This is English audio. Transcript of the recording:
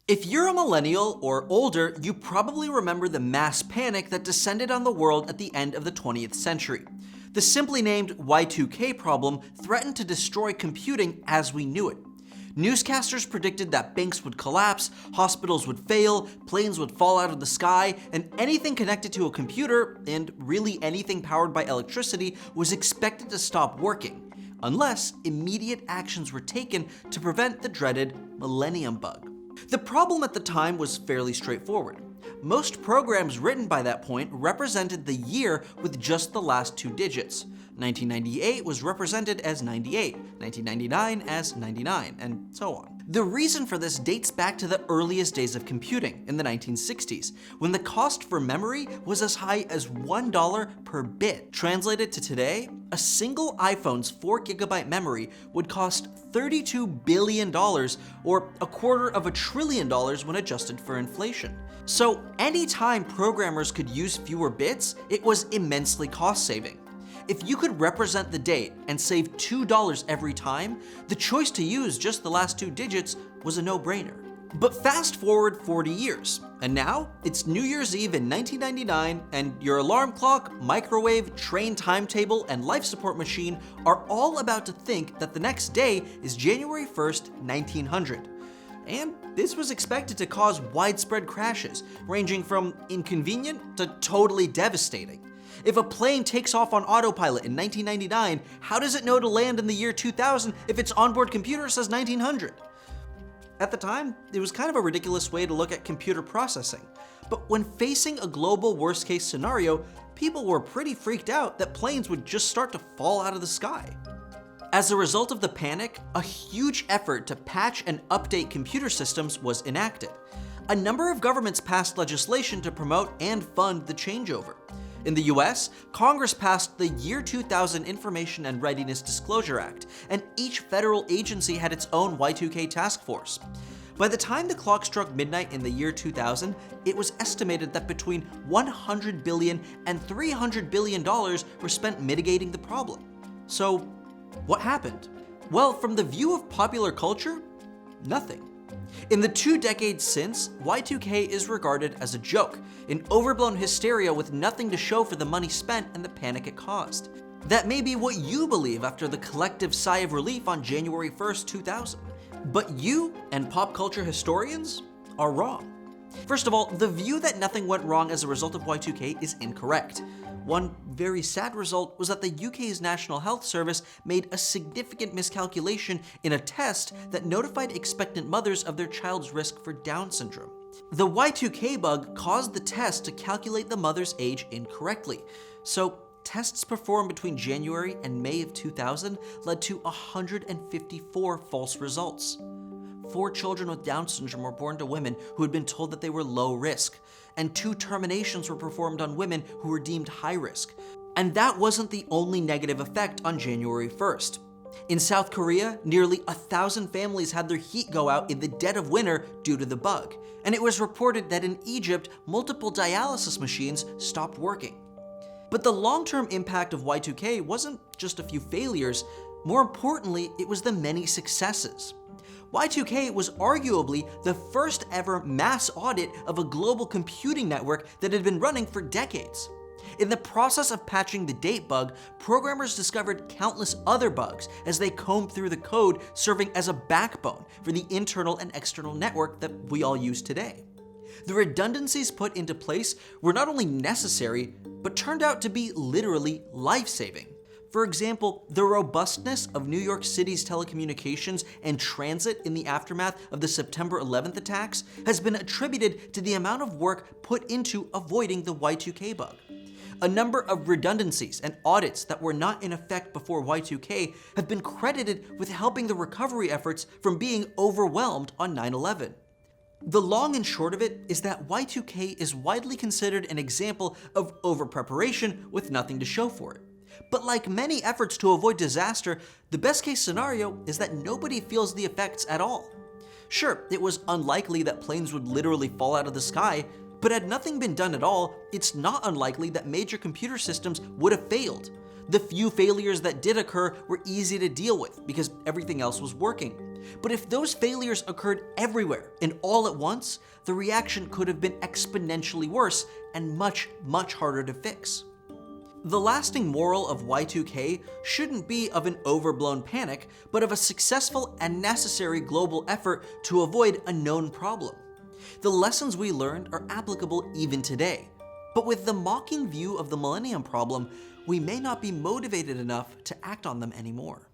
If you're a millennial or older, you probably remember the mass panic that descended on the world at the end of the 20th century. The simply named Y2K problem threatened to destroy computing as we knew it. Newscasters predicted that banks would collapse, hospitals would fail, planes would fall out of the sky, and anything connected to a computer, and really anything powered by electricity, was expected to stop working, unless immediate actions were taken to prevent the dreaded millennium bug. The problem at the time was fairly straightforward. Most programs written by that point represented the year with just the last two digits. 1998 was represented as 98, 1999 as 99, and so on. The reason for this dates back to the earliest days of computing in the 1960s, when the cost for memory was as high as $1 per bit. Translated to today, a single iPhone's 4GB memory would cost $32 billion, or $250 billion when adjusted for inflation. So anytime programmers could use fewer bits, it was immensely cost-saving. If you could represent the date and save $2 every time, the choice to use just the last two digits was a no-brainer. But fast forward 40 years, and now it's New Year's Eve in 1999, and your alarm clock, microwave, train timetable, and life support machine are all about to think that the next day is January 1st, 1900. And this was expected to cause widespread crashes, ranging from inconvenient to totally devastating. If a plane takes off on autopilot in 1999, how does it know to land in the year 2000 if its onboard computer says 1900? At the time, it was kind of a ridiculous way to look at computer processing. But when facing a global worst-case scenario, people were pretty freaked out that planes would just start to fall out of the sky. As a result of the panic, a huge effort to patch and update computer systems was enacted. A number of governments passed legislation to promote and fund the changeover. In the US, Congress passed the Year 2000 Information and Readiness Disclosure Act, and each federal agency had its own Y2K task force. By the time the clock struck midnight in the year 2000, it was estimated that between $100 billion and $300 billion were spent mitigating the problem. So, what happened? Well, from the view of popular culture, nothing. In the 2 decades since, Y2K is regarded as a joke, an overblown hysteria with nothing to show for the money spent and the panic it caused. That may be what you believe after the collective sigh of relief on January 1st, 2000. But you and pop culture historians are wrong. First of all, the view that nothing went wrong as a result of Y2K is incorrect. One very sad result was that the UK's National Health Service made a significant miscalculation in a test that notified expectant mothers of their child's risk for Down syndrome. The Y2K bug caused the test to calculate the mother's age incorrectly, so tests performed between January and May of 2000 led to 154 false results. 4 children with Down syndrome were born to women who had been told that they were low risk, and 2 terminations were performed on women who were deemed high risk. And that wasn't the only negative effect on January 1st. In South Korea, nearly 1,000 families had their heat go out in the dead of winter due to the bug, and it was reported that in Egypt, multiple dialysis machines stopped working. But the long-term impact of Y2K wasn't just a few failures. More importantly, it was the many successes. Y2K was arguably the first ever mass audit of a global computing network that had been running for decades. In the process of patching the date bug, programmers discovered countless other bugs as they combed through the code, serving as a backbone for the internal and external network that we all use today. The redundancies put into place were not only necessary, but turned out to be literally life-saving. For example, the robustness of New York City's telecommunications and transit in the aftermath of the September 11th attacks has been attributed to the amount of work put into avoiding the Y2K bug. A number of redundancies and audits that were not in effect before Y2K have been credited with helping the recovery efforts from being overwhelmed on 9/11. The long and short of it is that Y2K is widely considered an example of over-preparation with nothing to show for it. But like many efforts to avoid disaster, the best case scenario is that nobody feels the effects at all. Sure, it was unlikely that planes would literally fall out of the sky, But had nothing been done at all, it's not unlikely that major computer systems would have failed. The few failures that did occur were easy to deal with because everything else was working. But if those failures occurred everywhere and all at once, the reaction could have been exponentially worse and much, much harder to fix. The lasting moral of Y2K shouldn't be of an overblown panic, but of a successful and necessary global effort to avoid a known problem. The lessons we learned are applicable even today, but with the mocking view of the Millennium Problem, we may not be motivated enough to act on them anymore.